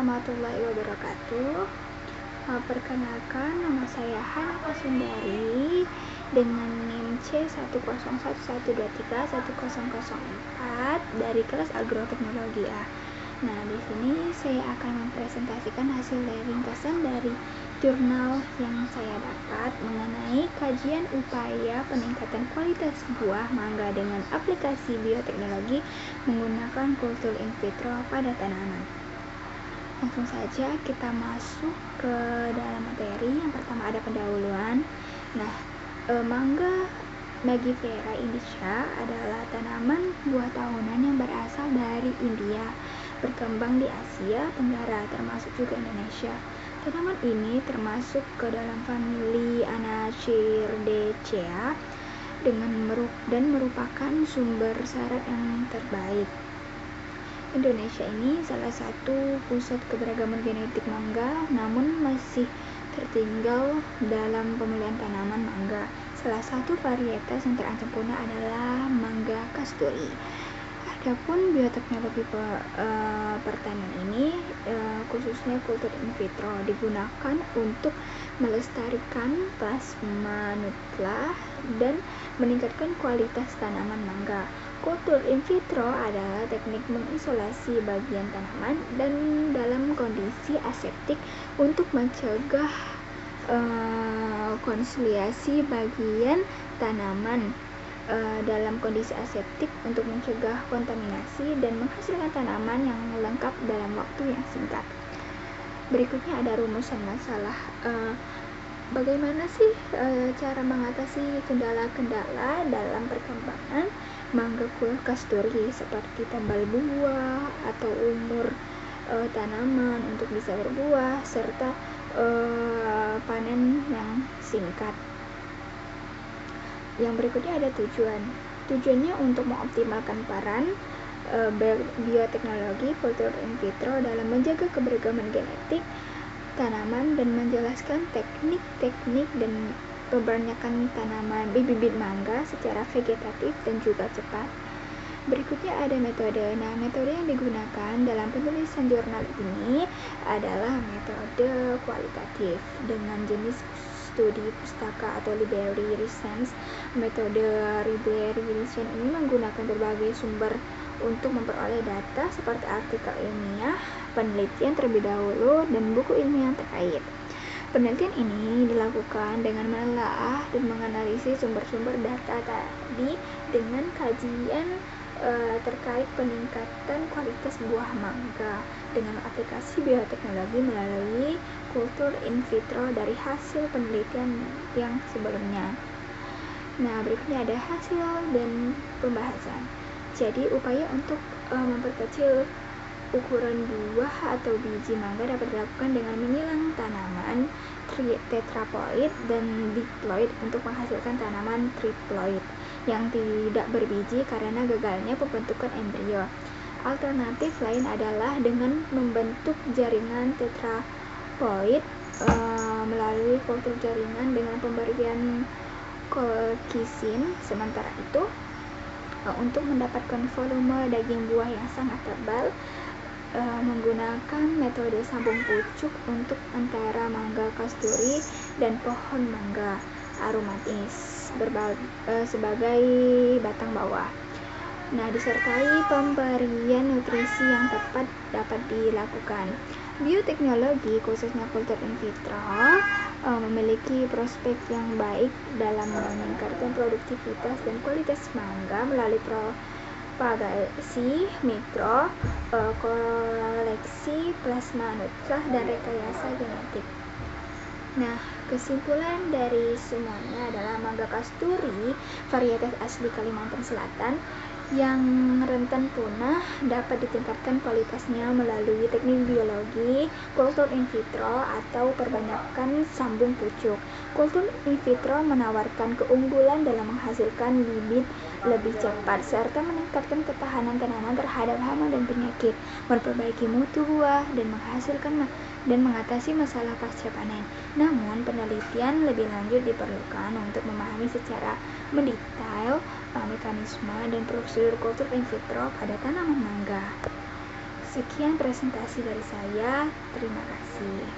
warahmatullahi wabarakatuh. Perkenalkan, nama saya Hana Sundari dengan NIM C10112310004 dari kelas Agroteknologi A. Nah, di sini saya akan mempresentasikan hasil dari ringkasan dari jurnal yang saya dapat mengenai kajian upaya peningkatan kualitas buah mangga dengan aplikasi bioteknologi menggunakan kultur in vitro pada tanaman. Langsung saja kita masuk ke dalam materi. Yang pertama ada pendahuluan. Nah, mangga Mangifera indica adalah tanaman buah tahunan yang berasal dari India, berkembang di Asia Tenggara termasuk juga Indonesia. Tanaman ini termasuk ke dalam famili Anaceae dan merupakan sumber serat yang terbaik. Indonesia ini salah satu pusat keberagaman genetik mangga, namun masih tertinggal dalam pemilihan tanaman mangga. Salah satu varietas yang terancam punah adalah mangga kasturi. Adapun bioteknologi pertanian ini, khususnya kultur in vitro, digunakan untuk melestarikan plasma nutlah dan meningkatkan kualitas tanaman mangga. Kultur in vitro adalah teknik mengisolasi bagian tanaman dan dalam kondisi aseptik untuk mencegah konsoliasi bagian tanaman dalam kondisi aseptik untuk mencegah kontaminasi dan menghasilkan tanaman yang lengkap dalam waktu yang singkat. Berikutnya ada rumusan masalah. Bagaimana sih cara mengatasi kendala-kendala dalam perkembangan mangga kasturi seperti tambal buah atau umur tanaman untuk bisa berbuah serta panen yang singkat. Yang berikutnya ada tujuannya untuk mengoptimalkan peran bioteknologi kultur in vitro dalam menjaga keberagaman genetik tanaman dan menjelaskan teknik-teknik dan pembanyakan tanaman bibit mangga secara vegetatif dan juga cepat. Berikutnya ada metode. Nah, metode yang digunakan dalam penulisan jurnal ini adalah metode kualitatif dengan jenis studi pustaka atau library research. Metode library research ini menggunakan berbagai sumber untuk memperoleh data seperti artikel ilmiah, penelitian terlebih dahulu, dan buku ilmiah terkait. Penelitian ini dilakukan dengan menelaah dan menganalisis sumber-sumber data tadi dengan kajian terkait peningkatan kualitas buah mangga dengan aplikasi bioteknologi melalui kultur in vitro dari hasil penelitian yang sebelumnya. Nah, berikutnya ada hasil dan pembahasan. Jadi, upaya untuk memperkecil ukuran buah atau biji mangga dapat dilakukan dengan menyilang tanaman tetraploid dan diploid untuk menghasilkan tanaman triploid yang tidak berbiji karena gagalnya pembentukan embrio. Alternatif lain adalah dengan membentuk jaringan tetraploid melalui kultur jaringan dengan pemberian kolkisin. Sementara itu, untuk mendapatkan volume daging buah yang sangat tebal, menggunakan metode sambung pucuk untuk antara mangga kasturi dan pohon mangga aromatis sebagai batang bawah. Nah, disertai pemberian nutrisi yang tepat dapat dilakukan. Bioteknologi, khususnya kultur in vitro, memiliki prospek yang baik dalam meningkatkan produktivitas dan kualitas mangga melalui propagasi mikro, koleksi plasma nutlah, dan rekayasa genetik. Nah, kesimpulan dari semuanya adalah mangga kasturi, varietas asli Kalimantan Selatan yang rentan punah, dapat ditingkatkan kualitasnya melalui teknik biologi, kultur in vitro, atau perbanyakan sambung pucuk. Kultur in vitro menawarkan keunggulan dalam menghasilkan bibit lebih cepat, serta meningkatkan ketahanan tanaman terhadap hama dan penyakit, memperbaiki mutu buah, dan mengatasi masalah pasca panen. Namun, penelitian lebih lanjut diperlukan untuk memahami secara mendetail mekanisme dan prosedur kultur in vitro pada tanaman mangga. Sekian presentasi dari saya. Terima kasih.